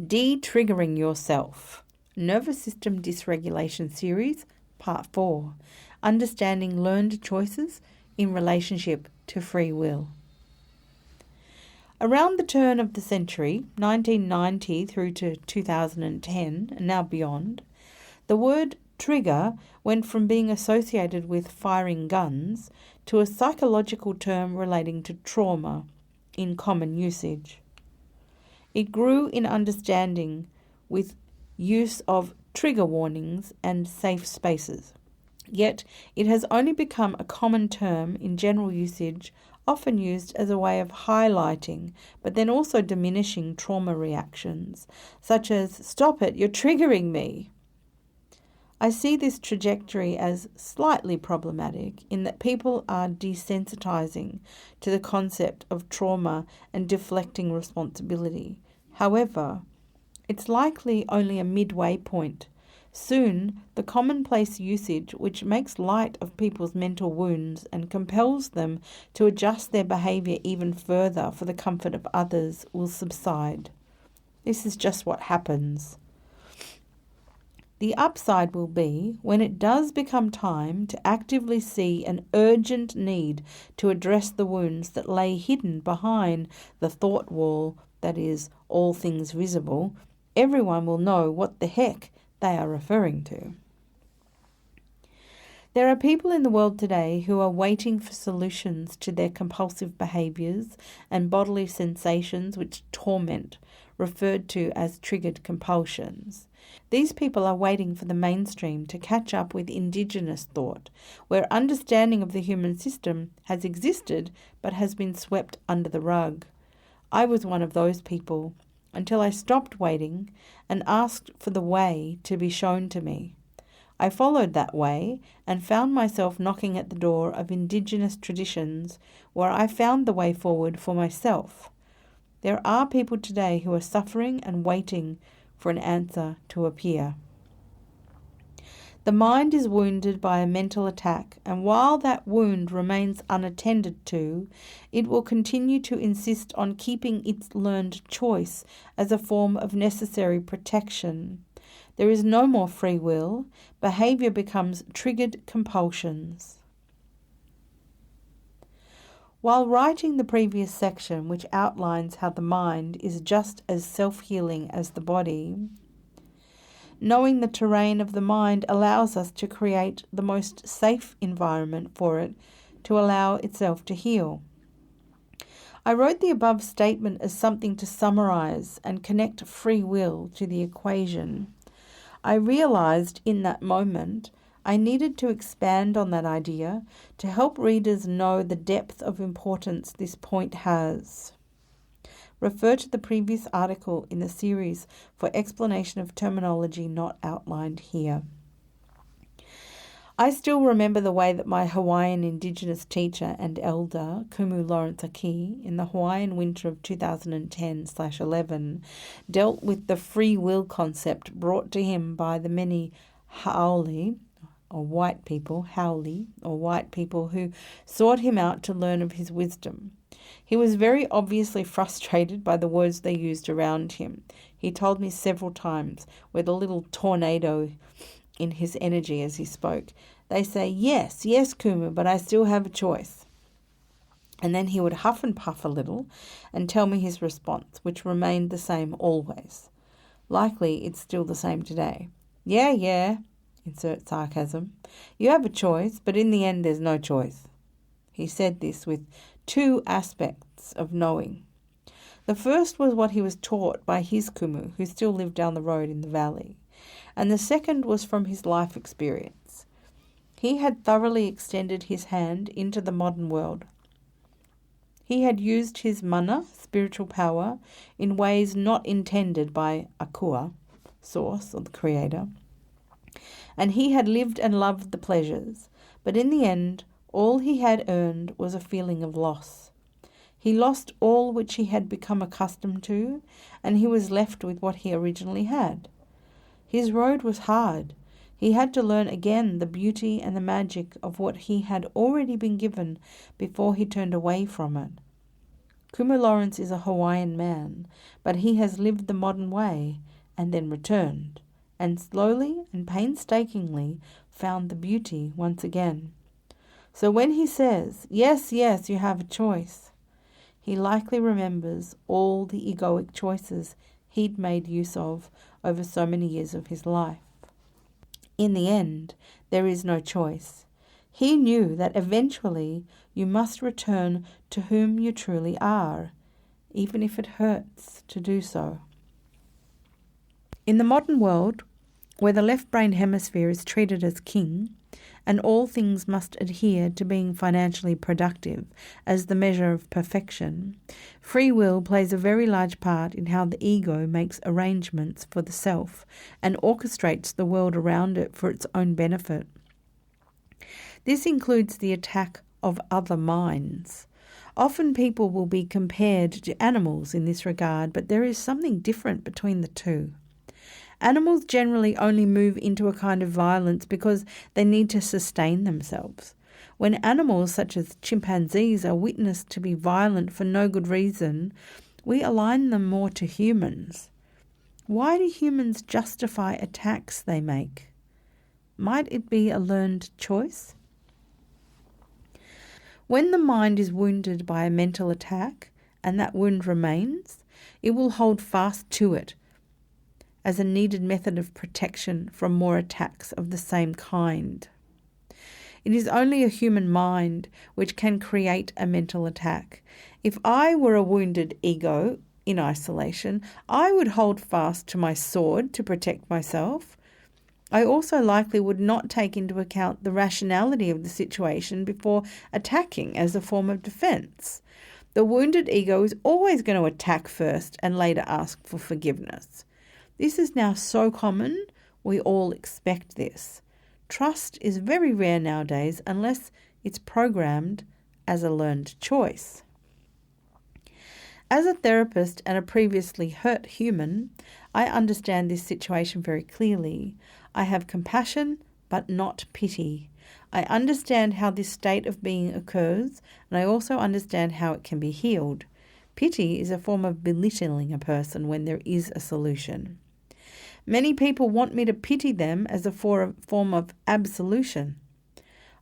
De-triggering Yourself, Nervous System Dysregulation Series, Part 4, Understanding Learned Choices in Relationship to Free Will. Around the turn of the century, 1990 through to 2010, and now beyond, the word trigger went from being associated with firing guns to a psychological term relating to trauma in common usage. It grew in understanding with use of trigger warnings and safe spaces. Yet it has only become a common term in general usage, often used as a way of highlighting, but then also diminishing trauma reactions, such as, "Stop it, you're triggering me." I see this trajectory as slightly problematic in that people are desensitizing to the concept of trauma and deflecting responsibility. However, it's likely only a midway point. Soon, the commonplace usage which makes light of people's mental wounds and compels them to adjust their behaviour even further for the comfort of others will subside. This is just what happens. The upside will be when it does become time to actively see an urgent need to address the wounds that lay hidden behind the thought wall that is all things visible. Everyone will know what the heck they are referring to. There are people in the world today who are waiting for solutions to their compulsive behaviours and bodily sensations which torment, referred to as triggered compulsions. These people are waiting for the mainstream to catch up with indigenous thought, where understanding of the human system has existed but has been swept under the rug. I was one of those people until I stopped waiting and asked for the way to be shown to me. I followed that way and found myself knocking at the door of indigenous traditions where I found the way forward for myself. There are people today who are suffering and waiting for an answer to appear. The mind is wounded by a mental attack, and while that wound remains unattended to, it will continue to insist on keeping its learned choice as a form of necessary protection. There is no more free will. Behaviour becomes triggered compulsions. While writing the previous section, which outlines how the mind is just as self-healing as the body, knowing the terrain of the mind allows us to create the most safe environment for it to allow itself to heal. I wrote the above statement as something to summarize and connect free will to the equation. I realized in that moment I needed to expand on that idea to help readers know the depth of importance this point has. Refer to the previous article in the series for explanation of terminology not outlined here. I still remember the way that my Hawaiian Indigenous teacher and elder, Kumu Lawrence Aki, in the Hawaiian winter of 2010/11, dealt with the free will concept brought to him by the many haole, or white people, who sought him out to learn of his wisdom. He was very obviously frustrated by the words they used around him. He told me several times, with a little tornado in his energy as he spoke, "They say, yes, Kumu, but I still have a choice." And then he would huff and puff a little and tell me his response, which remained the same always. Likely it's still the same today. Yeah, insert sarcasm. "You have a choice, but in the end there's no choice." He said this with two aspects of knowing. The first was what he was taught by his kumu, who still lived down the road in the valley, and the second was from his life experience. He had thoroughly extended his hand into the modern world. He had used his mana, spiritual power, in ways not intended by Akua, Source or the Creator, and he had lived and loved the pleasures, but in the end, all he had earned was a feeling of loss. He lost all which he had become accustomed to, and he was left with what he originally had. His road was hard. He had to learn again the beauty and the magic of what he had already been given before he turned away from it. Kumu Lawrence is a Hawaiian man, but he has lived the modern way and then returned, and slowly and painstakingly found the beauty once again. So when he says, yes, yes, you have a choice, he likely remembers all the egoic choices he'd made use of over so many years of his life. In the end, there is no choice. He knew that eventually you must return to whom you truly are, even if it hurts to do so. In the modern world, where the left brain hemisphere is treated as king, and all things must adhere to being financially productive as the measure of perfection, free will plays a very large part in how the ego makes arrangements for the self and orchestrates the world around it for its own benefit. This includes the attack of other minds. Often people will be compared to animals in this regard, but there is something different between the two. Animals generally only move into a kind of violence because they need to sustain themselves. When animals such as chimpanzees are witnessed to be violent for no good reason, we align them more to humans. Why do humans justify attacks they make? Might it be a learned choice? When the mind is wounded by a mental attack, and that wound remains, it will hold fast to it as a needed method of protection from more attacks of the same kind. It is only a human mind which can create a mental attack. If I were a wounded ego in isolation, I would hold fast to my sword to protect myself. I also likely would not take into account the rationality of the situation before attacking as a form of defense. The wounded ego is always going to attack first and later ask for forgiveness. This is now so common, we all expect this. Trust is very rare nowadays unless it's programmed as a learned choice. As a therapist and a previously hurt human, I understand this situation very clearly. I have compassion, but not pity. I understand how this state of being occurs, and I also understand how it can be healed. Pity is a form of belittling a person when there is a solution. Many people want me to pity them as a form of absolution.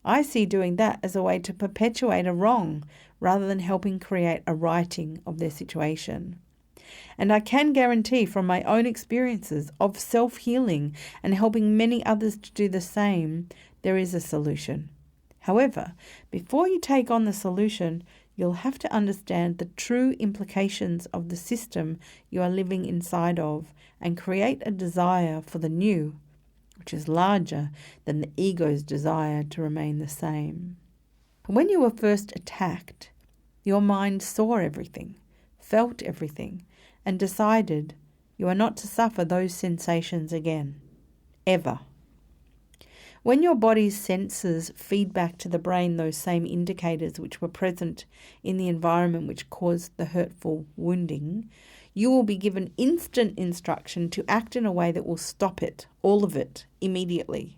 I see doing that as a way to perpetuate a wrong rather than helping create a righting of their situation. And I can guarantee from my own experiences of self-healing and helping many others to do the same, there is a solution. However, before you take on the solution, you'll have to understand the true implications of the system you are living inside of and create a desire for the new, which is larger than the ego's desire to remain the same. When you were first attacked, your mind saw everything, felt everything, and decided you are not to suffer those sensations again, ever. When your body's senses feed back to the brain those same indicators which were present in the environment which caused the hurtful wounding, you will be given instant instruction to act in a way that will stop it, all of it, immediately.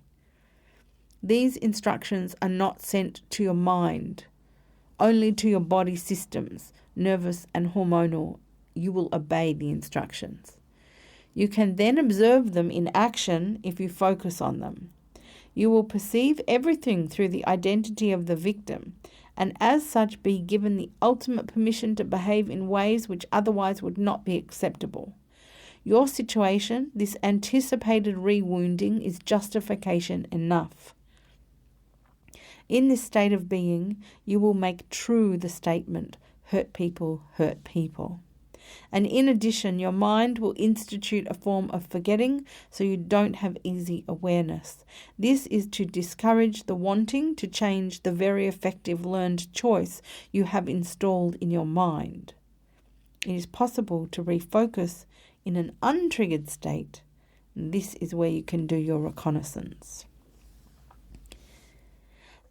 These instructions are not sent to your mind, only to your body systems, nervous and hormonal. You will obey the instructions. You can then observe them in action if you focus on them. You will perceive everything through the identity of the victim, and as such be given the ultimate permission to behave in ways which otherwise would not be acceptable. Your situation, this anticipated re-wounding, is justification enough. In this state of being, you will make true the statement, hurt people hurt people. And in addition, your mind will institute a form of forgetting so you don't have easy awareness. This is to discourage the wanting to change the very effective learned choice you have installed in your mind. It is possible to refocus in an untriggered state. This is where you can do your reconnaissance.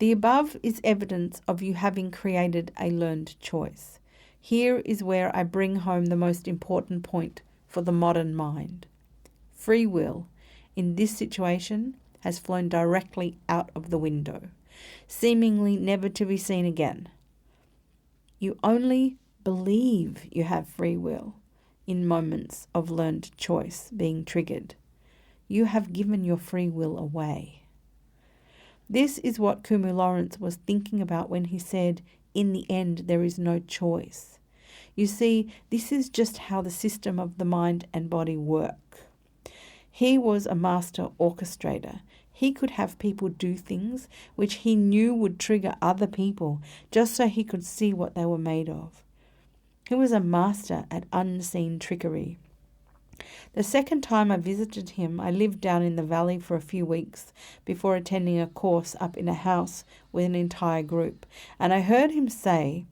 The above is evidence of you having created a learned choice. Here is where I bring home the most important point for the modern mind. Free will, in this situation, has flown directly out of the window, seemingly never to be seen again. You only believe you have free will in moments of learned choice being triggered. You have given your free will away. This is what Kumu Lawrence was thinking about when he said, in the end, there is no choice. You see, this is just how the system of the mind and body work. He was a master orchestrator. He could have people do things which he knew would trigger other people just so he could see what they were made of. He was a master at unseen trickery. The second time I visited him, I lived down in the valley for a few weeks before attending a course up in a house with an entire group, and I heard him say,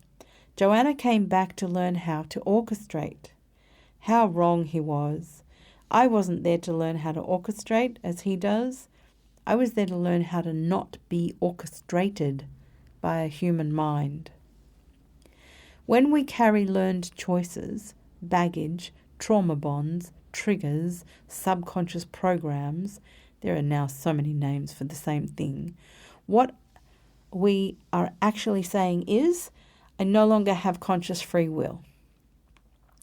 Joanna came back to learn how to orchestrate. How wrong he was. I wasn't there to learn how to orchestrate as he does. I was there to learn how to not be orchestrated by a human mind. When we carry learned choices, baggage, trauma bonds, triggers, subconscious programs, there are now so many names for the same thing, what we are actually saying is, I no longer have conscious free will.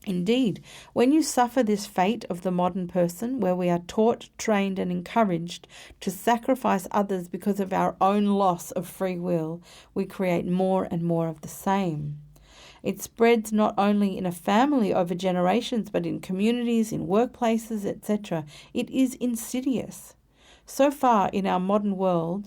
Indeed, when you suffer this fate of the modern person where we are taught, trained and encouraged to sacrifice others because of our own loss of free will, we create more and more of the same. It spreads not only in a family over generations, but in communities, in workplaces, etc. It is insidious. So far in our modern world,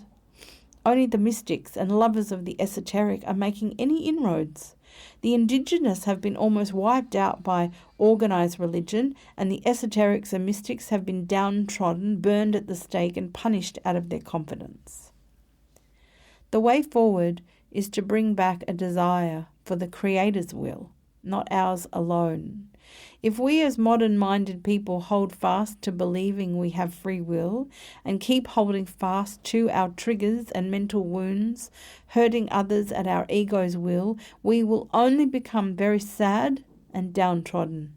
only the mystics and lovers of the esoteric are making any inroads. The indigenous have been almost wiped out by organized religion, and the esoterics and mystics have been downtrodden, burned at the stake, and punished out of their confidence. The way forward is to bring back a desire for the Creator's will, not ours alone. If we as modern-minded people hold fast to believing we have free will and keep holding fast to our triggers and mental wounds, hurting others at our ego's will, we will only become very sad and downtrodden.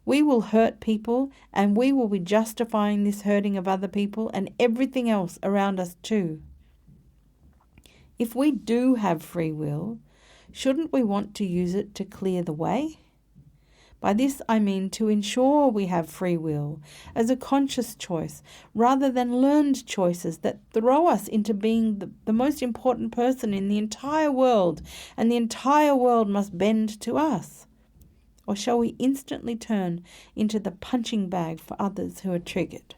We will hurt people, and we will be justifying this hurting of other people and everything else around us too. If we do have free will, shouldn't we want to use it to clear the way? By this I mean to ensure we have free will as a conscious choice rather than learned choices that throw us into being the most important person in the entire world, and the entire world must bend to us. Or shall we instantly turn into the punching bag for others who are triggered?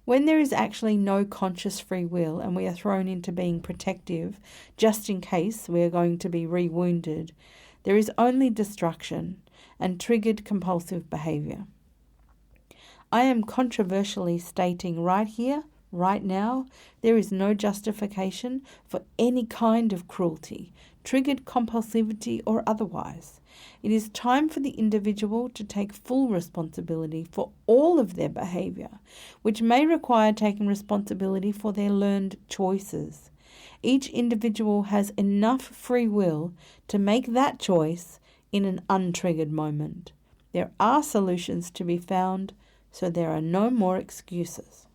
When there is actually no conscious free will and we are thrown into being protective just in case we are going to be re-wounded, there is only destruction and triggered compulsive behavior. I am controversially stating right here, right now, there is no justification for any kind of cruelty, triggered compulsivity or otherwise. It is time for the individual to take full responsibility for all of their behavior, which may require taking responsibility for their learned choices. Each individual has enough free will to make that choice in an untriggered moment. There are solutions to be found, so there are no more excuses.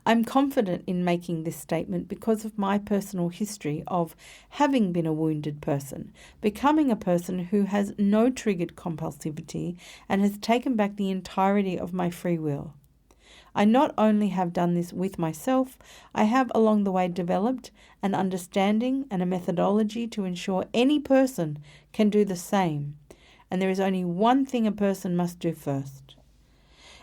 I'm confident in making this statement because of my personal history of having been a wounded person, becoming a person who has no triggered compulsivity and has taken back the entirety of my free will. I not only have done this with myself, I have along the way developed an understanding and a methodology to ensure any person can do the same. And there is only one thing a person must do first.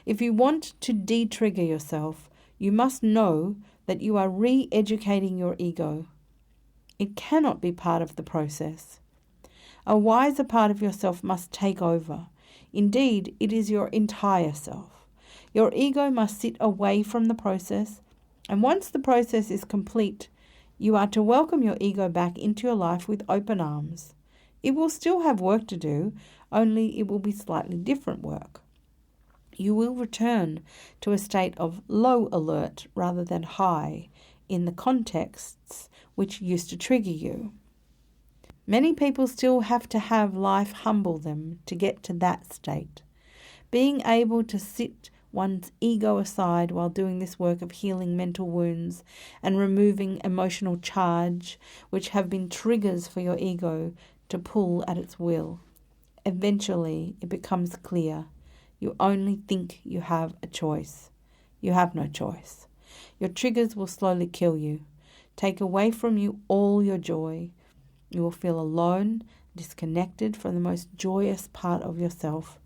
If you want to de-trigger yourself, you must know that you are re-educating your ego. It cannot be part of the process. A wiser part of yourself must take over. Indeed, it is your entire self. Your ego must sit away from the process, and once the process is complete, you are to welcome your ego back into your life with open arms. It will still have work to do, only it will be slightly different work. You will return to a state of low alert rather than high in the contexts which used to trigger you. Many people still have to have life humble them to get to that state. Being able to sit one's ego aside while doing this work of healing mental wounds and removing emotional charge, which have been triggers for your ego to pull at its will. Eventually, it becomes clear. You only think you have a choice. You have no choice. Your triggers will slowly kill you, take away from you all your joy. You will feel alone, disconnected from the most joyous part of yourself.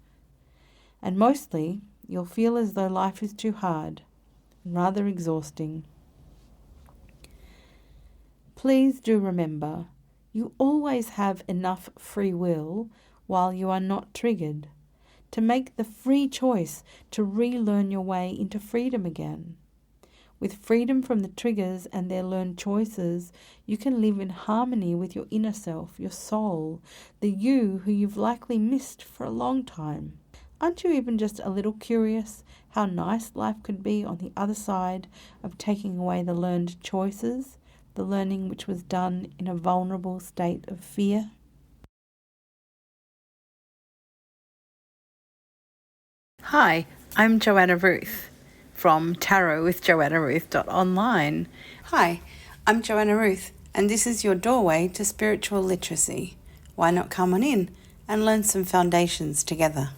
And mostly, you'll feel as though life is too hard, rather exhausting. Please do remember, you always have enough free will while you are not triggered, to make the free choice to relearn your way into freedom again. With freedom from the triggers and their learned choices, you can live in harmony with your inner self, your soul, the you who you've likely missed for a long time. Aren't you even just a little curious how nice life could be on the other side of taking away the learned choices, the learning which was done in a vulnerable state of fear? Hi, I'm Joanna Ruth from Tarot with JoannaRuth.Online. Hi, I'm Joanna Ruth, and this is your doorway to spiritual literacy. Why not come on in and learn some foundations together?